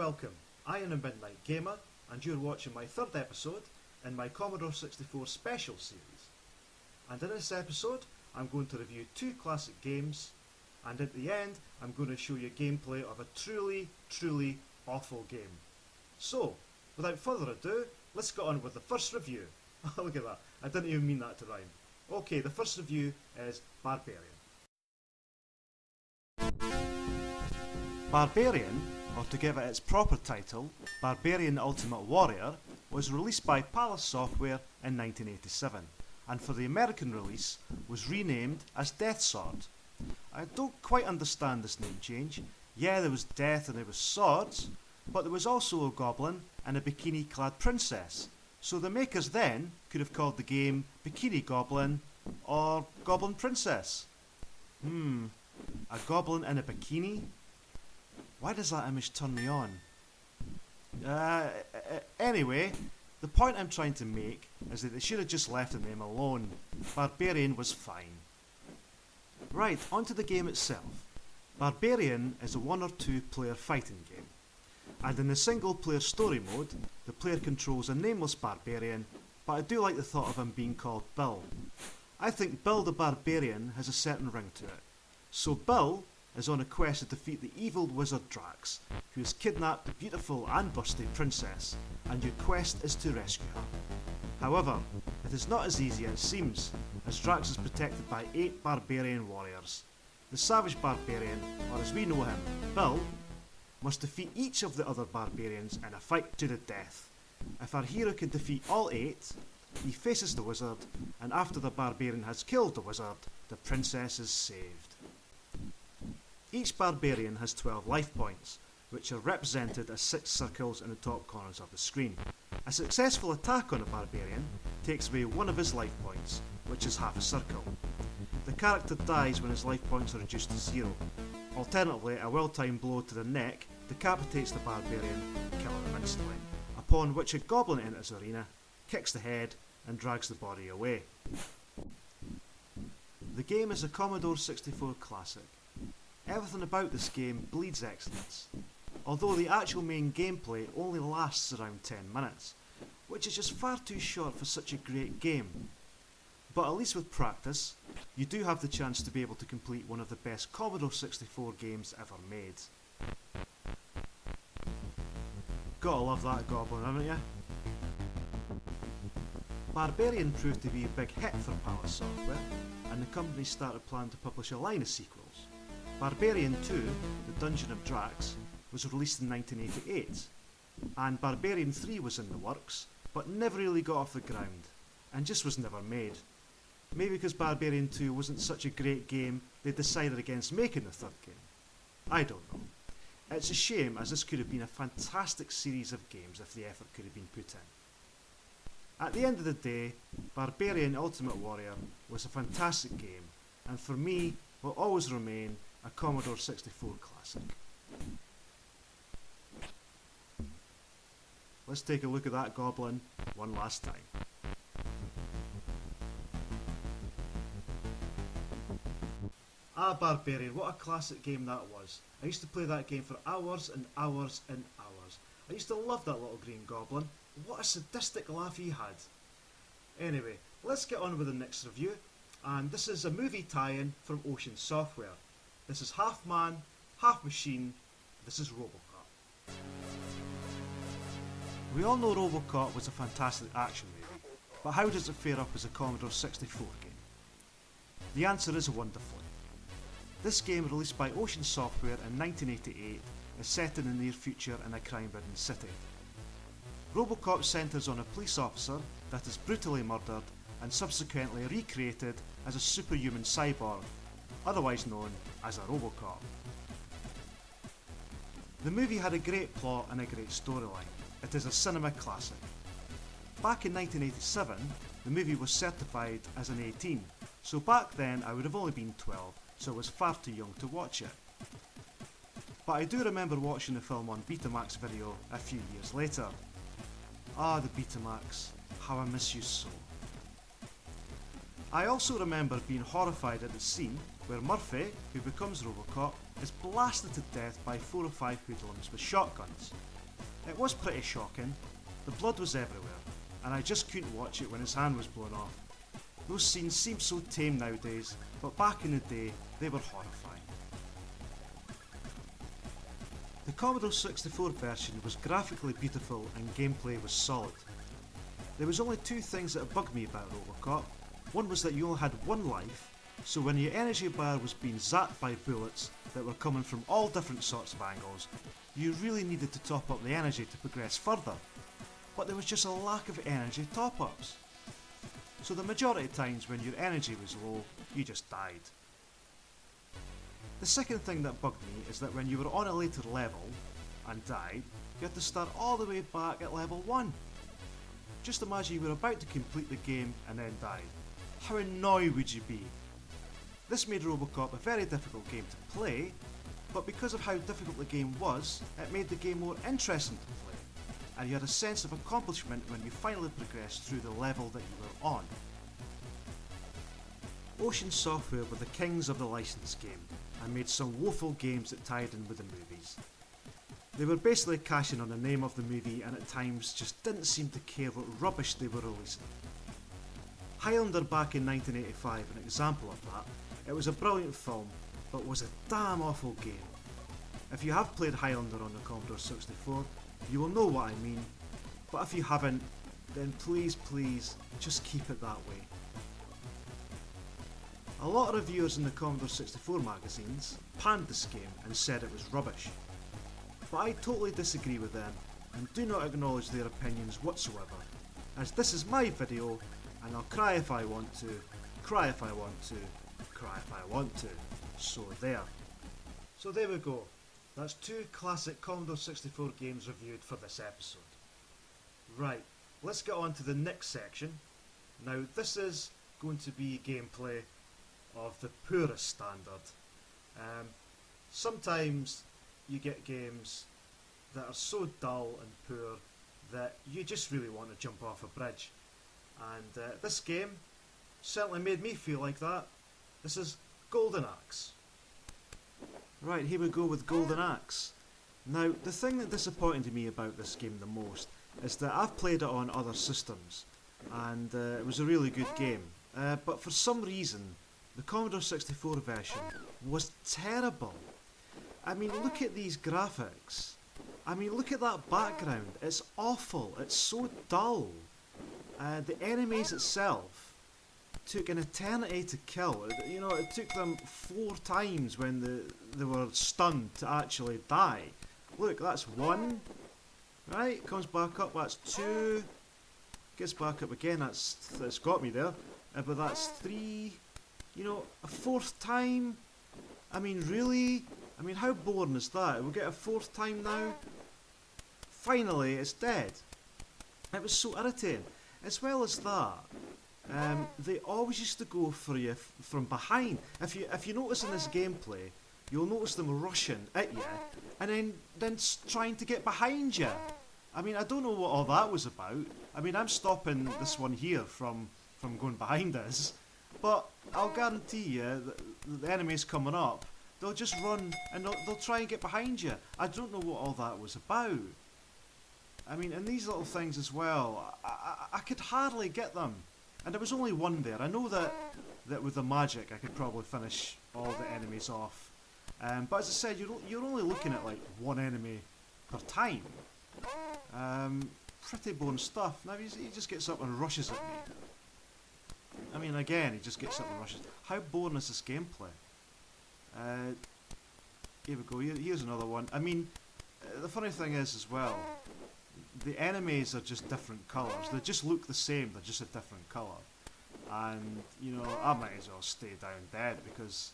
welcome. I am a Midnight Gamer, and you're watching my third episode in my Commodore 64 special series. And in this episode, I'm going to review two classic games, and at the end, I'm going to show you gameplay of a truly awful game. So, without further ado, let's get on with the first review. Look at that, I didn't even mean that to rhyme. Okay, the first review is Barbarian. Barbarian, or to give it its proper title, Barbarian Ultimate Warrior, was released by Palace Software in 1987, and for the American release was renamed as Death Sword. I don't quite understand this name change. Yeah, there was death and there was swords, but there was also a goblin and a bikini-clad princess, so the makers then could have called the game Bikini Goblin or Goblin Princess. A goblin in a bikini? Why does that image turn me on? Anyway, the point I'm trying to make is that they should have just left the name alone. Barbarian was fine. Right, onto the game itself. Barbarian is a 1 or 2 player fighting game. And in the single player story mode, the player controls a nameless barbarian, but I do like the thought of him being called Bill. I think Bill the Barbarian has a certain ring to it. So Bill is on a quest to defeat the evil wizard Drax, who has kidnapped the beautiful and busty princess, and your quest is to rescue her. However, it is not as easy as it seems, as Drax is protected by 8 barbarian warriors. The savage barbarian, or as we know him, Bill, must defeat each of the other barbarians in a fight to the death. If our hero can defeat all 8, he faces the wizard, and after the barbarian has killed the wizard, the princess is saved. Each barbarian has 12 life points, which are represented as 6 circles in the top corners of the screen. A successful attack on a barbarian takes away one of his life points, which is half a circle. The character dies when his life points are reduced to 0. Alternatively, a well-timed blow to the neck decapitates the barbarian, killing him instantly, upon which a goblin enters the arena, kicks the head and drags the body away. The game is a Commodore 64 classic. Everything about this game bleeds excellence, although the actual main gameplay only lasts around 10 minutes, which is just far too short for such a great game. But at least with practice, you do have the chance to be able to complete one of the best Commodore 64 games ever made. Gotta love that goblin, haven't you? Barbarian proved to be a big hit for Palace Software, and the company started planning to publish a line of sequels. Barbarian 2, The Dungeon of Drax, was released in 1988, and Barbarian 3 was in the works, but never really got off the ground, and just was never made. Maybe because Barbarian 2 wasn't such a great game, they decided against making the third game. I don't know. It's a shame, as this could have been a fantastic series of games if the effort could have been put in. At the end of the day, Barbarian Ultimate Warrior was a fantastic game, and for me, will always remain a Commodore 64 classic. Let's take a look at that goblin one last time. Barbarian, what a classic game that was. I used to play that game for hours and hours and hours. I used to love that little green goblin. What a sadistic laugh he had. Anyway, let's get on with the next review, and this is a movie tie-in from Ocean Software. This is half man, half machine. This is Robocop. We all know Robocop was a fantastic action movie, but how does it fare up as a Commodore 64 game? The answer is wonderfully. This game, released by Ocean Software in 1988, is set in the near future in a crime-ridden city. Robocop centres on a police officer that is brutally murdered and subsequently recreated as a superhuman cyborg, otherwise known as a Robocop. The movie had a great plot and a great storyline. It is a cinema classic. Back in 1987, the movie was certified as an 18, so back then I would have only been 12, so I was far too young to watch it. But I do remember watching the film on Betamax video a few years later. Ah, the Betamax, how I miss you so. I also remember being horrified at the scene where Murphy, who becomes Robocop, is blasted to death by 4 or 5 hoodlums with shotguns. It was pretty shocking, the blood was everywhere, and I just couldn't watch it when his hand was blown off. Those scenes seem so tame nowadays, but back in the day, they were horrifying. The Commodore 64 version was graphically beautiful and gameplay was solid. There was only 2 things that bugged me about Robocop. One was that you only had 1 life, so when your energy bar was being zapped by bullets that were coming from all different sorts of angles, you really needed to top up the energy to progress further. But there was just a lack of energy top-ups. So the majority of times when your energy was low, you just died. The second thing that bugged me is that when you were on a later level and died, you had to start all the way back at level 1. Just imagine you were about to complete the game and then died. How annoyed would you be? This made Robocop a very difficult game to play, but because of how difficult the game was, it made the game more interesting to play, and you had a sense of accomplishment when you finally progressed through the level that you were on. Ocean Software were the kings of the license game, and made some woeful games that tied in with the movies. They were basically cashing on the name of the movie and at times just didn't seem to care what rubbish they were releasing. Highlander back in 1985, an example of that. It was a brilliant film, but was a damn awful game. If you have played Highlander on the Commodore 64, you will know what I mean, but if you haven't, then please just keep it that way. A lot of reviewers in the Commodore 64 magazines panned this game and said it was rubbish. But I totally disagree with them and do not acknowledge their opinions whatsoever, as this is my video and I'll cry if I want to, cry if I want to, cry if I want to, so there. So there we go, that's 2 classic Commodore 64 games reviewed for this episode. Right, let's get on to the next section. Now this is going to be gameplay of the poorest standard. Sometimes you get games that are so dull and poor that you just really want to jump off a bridge. And this game certainly made me feel like that. This is Golden Axe. Right, here we go with Golden Axe. Now, the thing that disappointed me about this game the most is that I've played it on other systems, and it was a really good game. But for some reason, the Commodore 64 version was terrible. I mean, look at these graphics. I mean, look at that background. It's awful. It's so dull. The enemies itself took an eternity to kill. You know, it took them 4 times when they were stunned to actually die. Look, that's 1. Right, comes back up. That's 2. Gets back up again. That's got me there. But that's 3. You know, a 4th time. I mean, really? I mean, how boring is that? We'll get a 4th time now. Finally, it's dead. It was so irritating. As well as that, they always used to go for you from behind. If you notice in this gameplay, you'll notice them rushing at you and then trying to get behind you. I mean, I don't know what all that was about. I mean, I'm stopping this one here from going behind us, but I'll guarantee you that the enemies coming up, they'll just run and they'll try and get behind you. I don't know what all that was about. I mean, and these little things as well, I could hardly get them. And there was only 1 there. I know that with the magic I could probably finish all the enemies off. But as I said, you're only looking at like 1 enemy per time. Pretty boring stuff. Now he just gets up and rushes at me. I mean, again, he just gets up and rushes. How boring is this gameplay? Here we go, here's another one. I mean, the funny thing is as well, the enemies are just different colours. They just look the same, they're just a different colour. And, you know, I might as well stay down dead because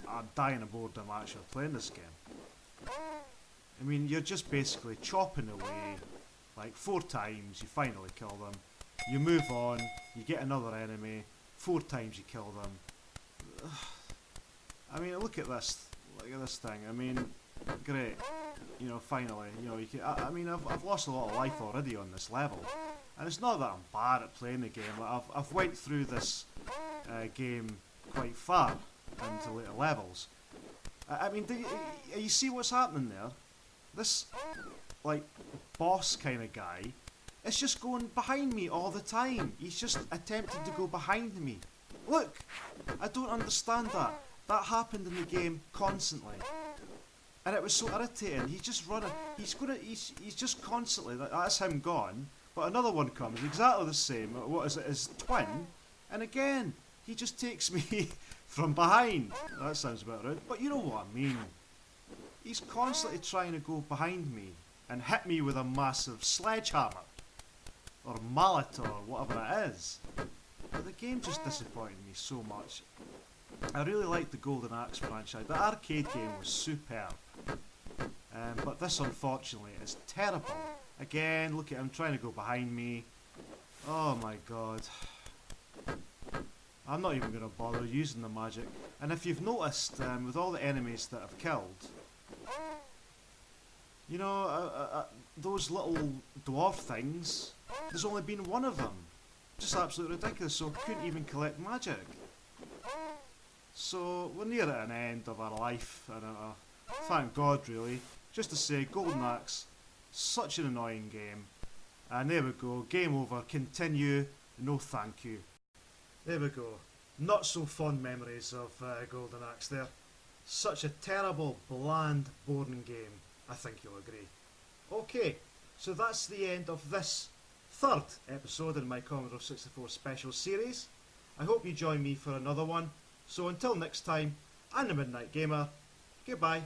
I'm dying of boredom actually playing this game. I mean, you're just basically chopping away, like 4 times, you finally kill them. You move on, you get another enemy, 4 times you kill them. I mean, look at this thing. I mean, great. You know, finally, you know, I mean, I've lost a lot of life already on this level, and it's not that I'm bad at playing the game. Like, I've went through this game quite far into later levels, I mean, you see what's happening there? This, like, boss kind of guy is just going behind me all the time. He's just attempting to go behind me. Look! I don't understand that. That happened in the game constantly. And it was so irritating. He's just running. He's just constantly. That's him gone. But another one comes, exactly the same. What is it? His twin. And again, he just takes me from behind. That sounds a bit rude. But you know what I mean. He's constantly trying to go behind me and hit me with a massive sledgehammer. Or mallet or whatever it is. But the game just disappointed me so much. I really liked the Golden Axe franchise. The arcade game was superb. But this, unfortunately, is terrible. Again, look at him trying to go behind me. Oh my god. I'm not even going to bother using the magic. And if you've noticed, with all the enemies that I've killed, you know, those little dwarf things, there's only been one of them. Just absolutely ridiculous, so I couldn't even collect magic. So, we're near at an end of our life, and thank God, really. Just to say, Golden Axe, such an annoying game. And there we go, game over, continue, no thank you. There we go, not so fond memories of Golden Axe there. Such a terrible, bland, boring game, I think you'll agree. Okay, so that's the end of this third episode in my Commodore 64 special series. I hope you join me for another one. So until next time, I'm the Midnight Gamer. Goodbye.